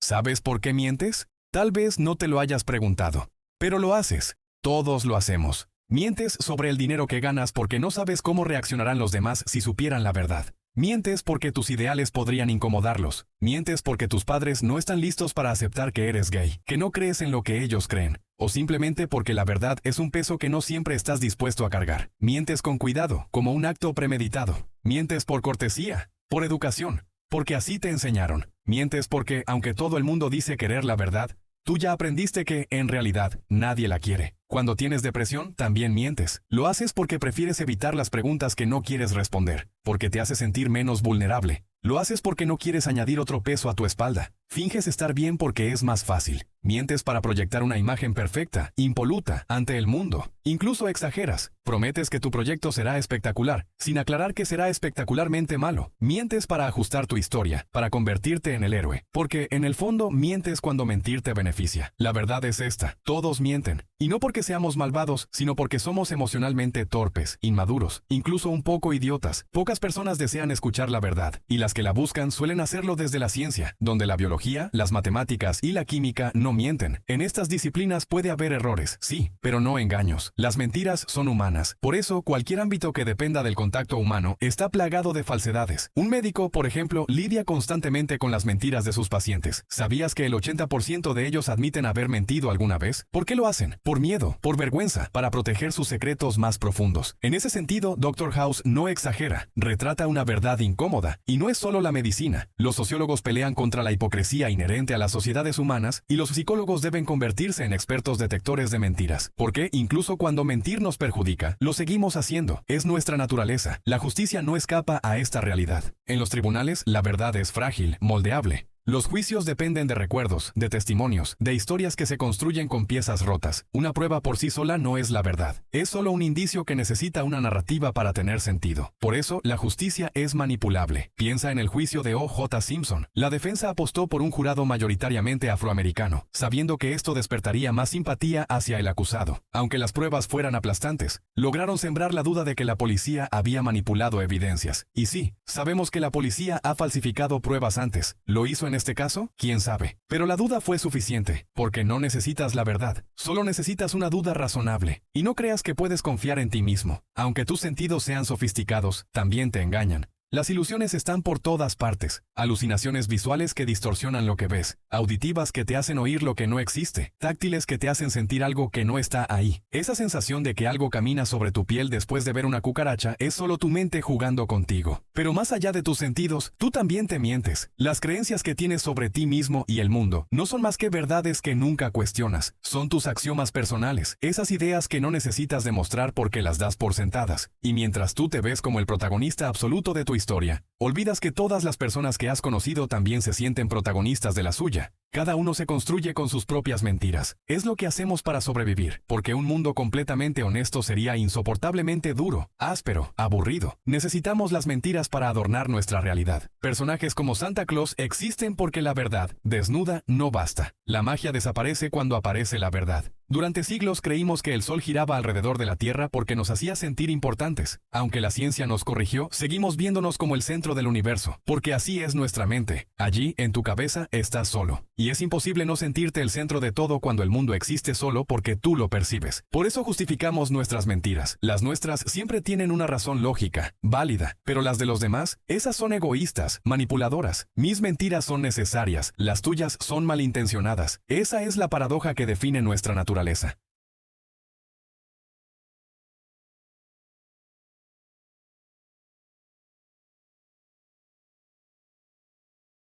¿Sabes por qué mientes? Tal vez no te lo hayas preguntado, pero lo haces. Todos lo hacemos. Mientes sobre el dinero que ganas porque no sabes cómo reaccionarán los demás si supieran la verdad. Mientes porque tus ideales podrían incomodarlos. Mientes porque tus padres no están listos para aceptar que eres gay, que no crees en lo que ellos creen, o simplemente porque la verdad es un peso que no siempre estás dispuesto a cargar. Mientes con cuidado, como un acto premeditado. Mientes por cortesía, por educación, porque así te enseñaron. Mientes porque, aunque todo el mundo dice querer la verdad, tú ya aprendiste que, en realidad, nadie la quiere. Cuando tienes depresión, también mientes. Lo haces porque prefieres evitar las preguntas que no quieres responder, porque te hace sentir menos vulnerable. Lo haces porque no quieres añadir otro peso a tu espalda. Finges estar bien porque es más fácil. Mientes para proyectar una imagen perfecta, impoluta, ante el mundo. Incluso exageras. Prometes que tu proyecto será espectacular, sin aclarar que será espectacularmente malo. Mientes para ajustar tu historia, para convertirte en el héroe. Porque, en el fondo, mientes cuando mentir te beneficia. La verdad es esta: todos mienten. Y no porque seamos malvados, sino porque somos emocionalmente torpes, inmaduros, incluso un poco idiotas. Pocas personas desean escuchar la verdad, y las que la buscan suelen hacerlo desde la ciencia, donde la biología, las matemáticas y la química no mienten. En estas disciplinas puede haber errores, sí, pero no engaños. Las mentiras son humanas. Por eso, cualquier ámbito que dependa del contacto humano está plagado de falsedades. Un médico, por ejemplo, lidia constantemente con las mentiras de sus pacientes. ¿Sabías que el 80% de ellos admiten haber mentido alguna vez? ¿Por qué lo hacen? Por miedo, por vergüenza, para proteger sus secretos más profundos. En ese sentido, Dr. House no exagera, retrata una verdad incómoda, y no es solo la medicina. Los sociólogos pelean contra la hipocresía inherente a las sociedades humanas, y los psicólogos deben convertirse en expertos detectores de mentiras. Porque, incluso cuando mentir nos perjudica, lo seguimos haciendo. Es nuestra naturaleza. La justicia no escapa a esta realidad. En los tribunales, la verdad es frágil, moldeable. Los juicios dependen de recuerdos, de testimonios, de historias que se construyen con piezas rotas. Una prueba por sí sola no es la verdad. Es solo un indicio que necesita una narrativa para tener sentido. Por eso, la justicia es manipulable. Piensa en el juicio de O.J. Simpson. La defensa apostó por un jurado mayoritariamente afroamericano, sabiendo que esto despertaría más simpatía hacia el acusado. Aunque las pruebas fueran aplastantes, lograron sembrar la duda de que la policía había manipulado evidencias. Y sí, sabemos que la policía ha falsificado pruebas antes. ¿Lo hizo en este caso? ¿Quién sabe? Pero la duda fue suficiente, porque no necesitas la verdad, solo necesitas una duda razonable. Y no creas que puedes confiar en ti mismo. Aunque tus sentidos sean sofisticados, también te engañan. Las ilusiones están por todas partes. Alucinaciones visuales que distorsionan lo que ves, auditivas que te hacen oír lo que no existe, táctiles que te hacen sentir algo que no está ahí. Esa sensación de que algo camina sobre tu piel después de ver una cucaracha es solo tu mente jugando contigo. Pero más allá de tus sentidos, tú también te mientes. Las creencias que tienes sobre ti mismo y el mundo no son más que verdades que nunca cuestionas. Son tus axiomas personales, esas ideas que no necesitas demostrar porque las das por sentadas. Y mientras tú te ves como el protagonista absoluto de tu historia, olvidas que todas las personas que has conocido también se sienten protagonistas de la suya. Cada uno se construye con sus propias mentiras. Es lo que hacemos para sobrevivir, porque un mundo completamente honesto sería insoportablemente duro, áspero, aburrido. Necesitamos las mentiras para adornar nuestra realidad. Personajes como Santa Claus existen porque la verdad, desnuda, no basta. La magia desaparece cuando aparece la verdad. Durante siglos creímos que el sol giraba alrededor de la Tierra porque nos hacía sentir importantes. Aunque la ciencia nos corrigió, seguimos viéndonos como el centro del universo, porque así es nuestra mente. Allí, en tu cabeza, estás solo. Y es imposible no sentirte el centro de todo cuando el mundo existe solo porque tú lo percibes. Por eso justificamos nuestras mentiras. Las nuestras siempre tienen una razón lógica, válida, pero las de los demás, esas son egoístas, manipuladoras. Mis mentiras son necesarias, las tuyas son malintencionadas. Esa es la paradoja que define nuestra naturaleza.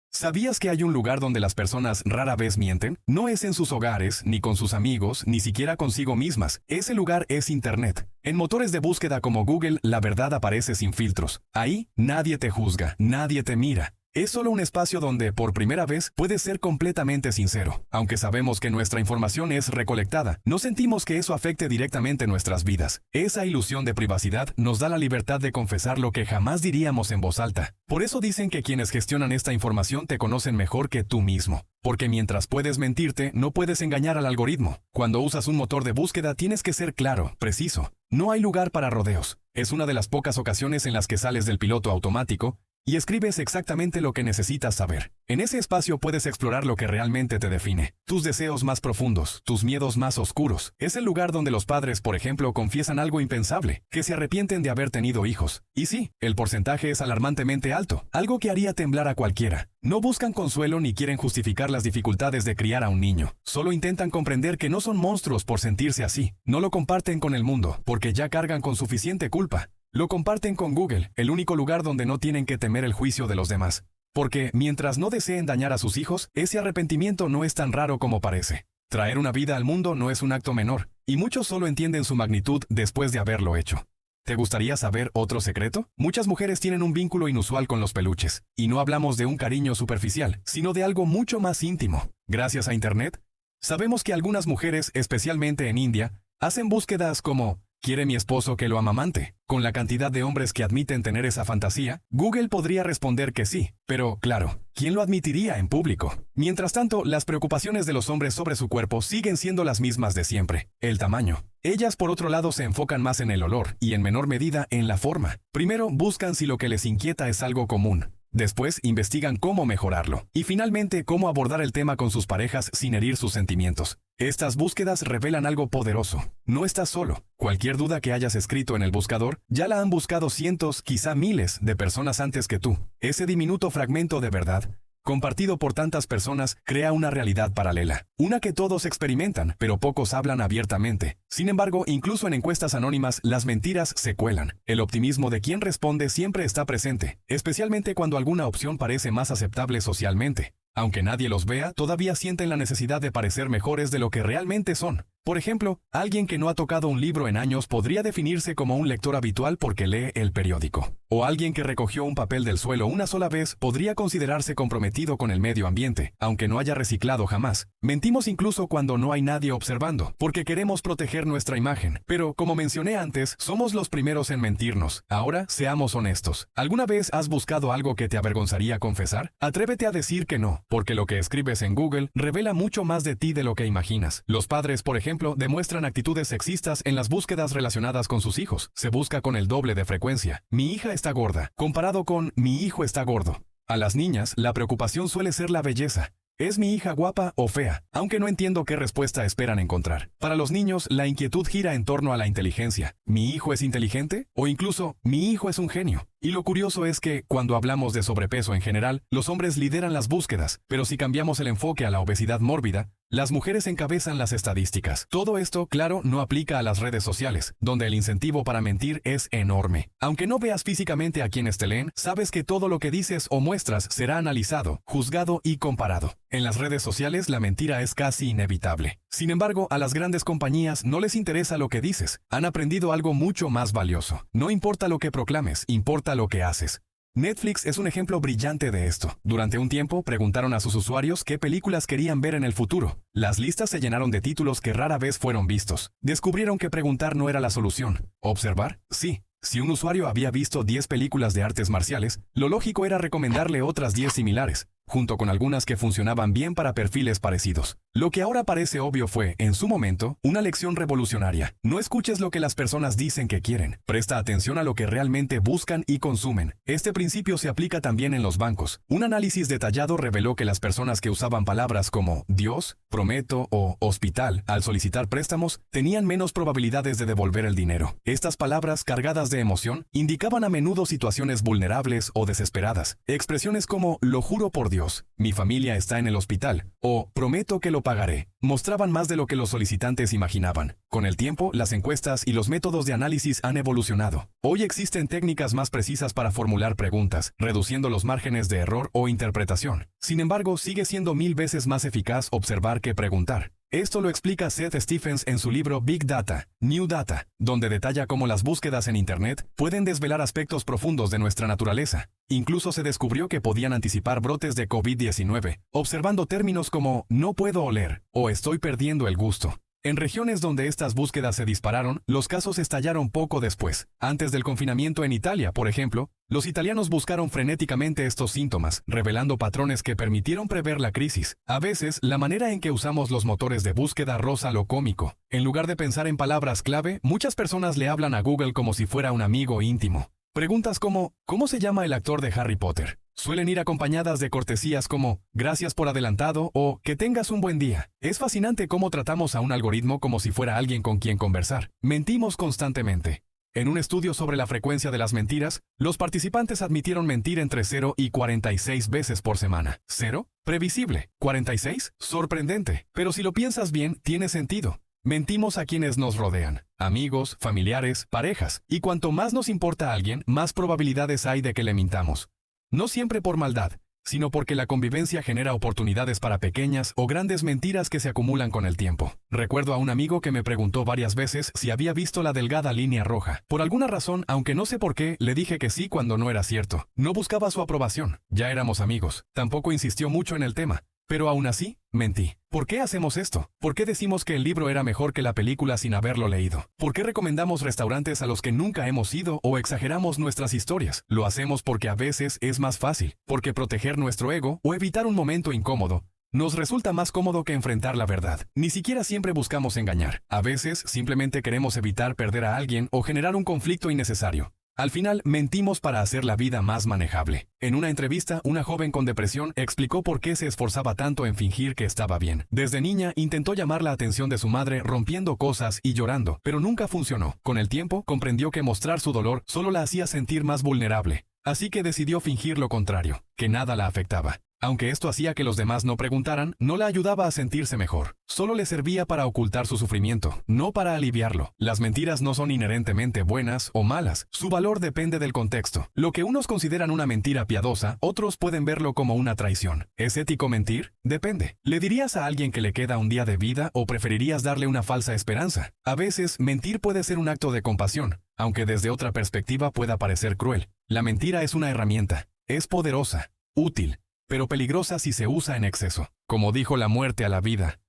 ¿Sabías que hay un lugar donde las personas rara vez mienten? No es en sus hogares, ni con sus amigos, ni siquiera consigo mismas. Ese lugar es Internet. En motores de búsqueda como Google, la verdad aparece sin filtros. Ahí, nadie te juzga, nadie te mira. Es solo un espacio donde, por primera vez, puedes ser completamente sincero. Aunque sabemos que nuestra información es recolectada, no sentimos que eso afecte directamente nuestras vidas. Esa ilusión de privacidad nos da la libertad de confesar lo que jamás diríamos en voz alta. Por eso dicen que quienes gestionan esta información te conocen mejor que tú mismo. Porque mientras puedes mentirte, no puedes engañar al algoritmo. Cuando usas un motor de búsqueda tienes que ser claro, preciso. No hay lugar para rodeos. Es una de las pocas ocasiones en las que sales del piloto automático y escribes exactamente lo que necesitas saber. En ese espacio puedes explorar lo que realmente te define, tus deseos más profundos, tus miedos más oscuros. Es el lugar donde los padres, por ejemplo, confiesan algo impensable, que se arrepienten de haber tenido hijos. Y sí, el porcentaje es alarmantemente alto, algo que haría temblar a cualquiera. No buscan consuelo ni quieren justificar las dificultades de criar a un niño. Solo intentan comprender que no son monstruos por sentirse así. No lo comparten con el mundo, porque ya cargan con suficiente culpa. Lo comparten con Google, el único lugar donde no tienen que temer el juicio de los demás. Porque, mientras no deseen dañar a sus hijos, ese arrepentimiento no es tan raro como parece. Traer una vida al mundo no es un acto menor, y muchos solo entienden su magnitud después de haberlo hecho. ¿Te gustaría saber otro secreto? Muchas mujeres tienen un vínculo inusual con los peluches, y no hablamos de un cariño superficial, sino de algo mucho más íntimo. Gracias a Internet, sabemos que algunas mujeres, especialmente en India, hacen búsquedas como ¿quiere mi esposo que lo amamante? Con la cantidad de hombres que admiten tener esa fantasía, Google podría responder que sí, pero claro, ¿quién lo admitiría en público? Mientras tanto, las preocupaciones de los hombres sobre su cuerpo siguen siendo las mismas de siempre: el tamaño. Ellas, por otro lado, se enfocan más en el olor y en menor medida en la forma. Primero, buscan si lo que les inquieta es algo común. Después, investigan cómo mejorarlo. Y finalmente, cómo abordar el tema con sus parejas sin herir sus sentimientos. Estas búsquedas revelan algo poderoso. No estás solo. Cualquier duda que hayas escrito en el buscador, ya la han buscado cientos, quizá miles, de personas antes que tú. Ese diminuto fragmento de verdad, compartido por tantas personas, crea una realidad paralela. Una que todos experimentan, pero pocos hablan abiertamente. Sin embargo, incluso en encuestas anónimas, las mentiras se cuelan. El optimismo de quien responde siempre está presente, especialmente cuando alguna opción parece más aceptable socialmente. Aunque nadie los vea, todavía sienten la necesidad de parecer mejores de lo que realmente son. Por ejemplo, alguien que no ha tocado un libro en años podría definirse como un lector habitual porque lee el periódico. O alguien que recogió un papel del suelo una sola vez podría considerarse comprometido con el medio ambiente, aunque no haya reciclado jamás. Mentimos incluso cuando no hay nadie observando, porque queremos proteger nuestra imagen. Pero, como mencioné antes, somos los primeros en mentirnos. Ahora, seamos honestos. ¿Alguna vez has buscado algo que te avergonzaría confesar? Atrévete a decir que no, porque lo que escribes en Google revela mucho más de ti de lo que imaginas. Los padres, por ejemplo, demuestran actitudes sexistas en las búsquedas relacionadas con sus hijos. Se busca con el doble de frecuencia. Mi hija está gorda, comparado con mi hijo está gordo. A las niñas, la preocupación suele ser la belleza. ¿Es mi hija guapa o fea? Aunque no entiendo qué respuesta esperan encontrar. Para los niños, la inquietud gira en torno a la inteligencia. ¿Mi hijo es inteligente? O incluso, ¿mi hijo es un genio? Y lo curioso es que, cuando hablamos de sobrepeso en general, los hombres lideran las búsquedas, pero si cambiamos el enfoque a la obesidad mórbida, las mujeres encabezan las estadísticas. Todo esto, claro, no aplica a las redes sociales, donde el incentivo para mentir es enorme. Aunque no veas físicamente a quienes te leen, sabes que todo lo que dices o muestras será analizado, juzgado y comparado. En las redes sociales, la mentira es casi inevitable. Sin embargo, a las grandes compañías no les interesa lo que dices. Han aprendido algo mucho más valioso. No importa lo que proclames, importa lo que haces. Netflix es un ejemplo brillante de esto. Durante un tiempo preguntaron a sus usuarios qué películas querían ver en el futuro. Las listas se llenaron de títulos que rara vez fueron vistos. Descubrieron que preguntar no era la solución. ¿Observar? Sí. Si un usuario había visto 10 películas de artes marciales, lo lógico era recomendarle otras 10 similares, junto con algunas que funcionaban bien para perfiles parecidos. Lo que ahora parece obvio fue, en su momento, una lección revolucionaria. No escuches lo que las personas dicen que quieren. Presta atención a lo que realmente buscan y consumen. Este principio se aplica también en los bancos. Un análisis detallado reveló que las personas que usaban palabras como Dios, prometo o hospital al solicitar préstamos tenían menos probabilidades de devolver el dinero. Estas palabras, cargadas de emoción, indicaban a menudo situaciones vulnerables o desesperadas. Expresiones como lo juro por Dios, mi familia está en el hospital, o prometo que lo pagaré, mostraban más de lo que los solicitantes imaginaban. Con el tiempo, las encuestas y los métodos de análisis han evolucionado. Hoy existen técnicas más precisas para formular preguntas, reduciendo los márgenes de error o interpretación. Sin embargo, sigue siendo 1000 veces más eficaz observar que preguntar. Esto lo explica Seth Stephens en su libro Big Data, New Data, donde detalla cómo las búsquedas en Internet pueden desvelar aspectos profundos de nuestra naturaleza. Incluso se descubrió que podían anticipar brotes de COVID-19, observando términos como no puedo oler o estoy perdiendo el gusto. En regiones donde estas búsquedas se dispararon, los casos estallaron poco después. Antes del confinamiento en Italia, por ejemplo, los italianos buscaron frenéticamente estos síntomas, revelando patrones que permitieron prever la crisis. A veces, la manera en que usamos los motores de búsqueda roza lo cómico. En lugar de pensar en palabras clave, muchas personas le hablan a Google como si fuera un amigo íntimo. Preguntas como ¿cómo se llama el actor de Harry Potter? Suelen ir acompañadas de cortesías como gracias por adelantado o que tengas un buen día. Es fascinante cómo tratamos a un algoritmo como si fuera alguien con quien conversar. Mentimos constantemente. En un estudio sobre la frecuencia de las mentiras, los participantes admitieron mentir entre 0 y 46 veces por semana. ¿0? Previsible. ¿46? Sorprendente. Pero si lo piensas bien, tiene sentido. Mentimos a quienes nos rodean, amigos, familiares, parejas, y cuanto más nos importa a alguien, más probabilidades hay de que le mintamos. No siempre por maldad, sino porque la convivencia genera oportunidades para pequeñas o grandes mentiras que se acumulan con el tiempo. Recuerdo a un amigo que me preguntó varias veces si había visto la delgada línea roja. Por alguna razón, aunque no sé por qué, le dije que sí cuando no era cierto. No buscaba su aprobación, ya éramos amigos. Tampoco insistió mucho en el tema. Pero aún así, mentí. ¿Por qué hacemos esto? ¿Por qué decimos que el libro era mejor que la película sin haberlo leído? ¿Por qué recomendamos restaurantes a los que nunca hemos ido o exageramos nuestras historias? Lo hacemos porque a veces es más fácil, porque proteger nuestro ego o evitar un momento incómodo nos resulta más cómodo que enfrentar la verdad. Ni siquiera siempre buscamos engañar. A veces simplemente queremos evitar perder a alguien o generar un conflicto innecesario. Al final, mentimos para hacer la vida más manejable. En una entrevista, una joven con depresión explicó por qué se esforzaba tanto en fingir que estaba bien. Desde niña, intentó llamar la atención de su madre rompiendo cosas y llorando, pero nunca funcionó. Con el tiempo, comprendió que mostrar su dolor solo la hacía sentir más vulnerable. Así que decidió fingir lo contrario, que nada la afectaba. Aunque esto hacía que los demás no preguntaran, no la ayudaba a sentirse mejor. Solo le servía para ocultar su sufrimiento, no para aliviarlo. Las mentiras no son inherentemente buenas o malas. Su valor depende del contexto. Lo que unos consideran una mentira piadosa, otros pueden verlo como una traición. ¿Es ético mentir? Depende. ¿Le dirías a alguien que le queda un día de vida o preferirías darle una falsa esperanza? A veces, mentir puede ser un acto de compasión, aunque desde otra perspectiva pueda parecer cruel. La mentira es una herramienta. Es poderosa, útil, pero peligrosa si se usa en exceso. Como dijo la muerte a la vida: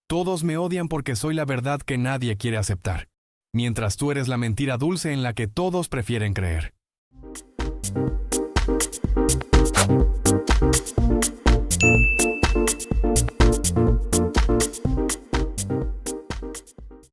todos me odian porque soy la verdad que nadie quiere aceptar, mientras tú eres la mentira dulce en la que todos prefieren creer.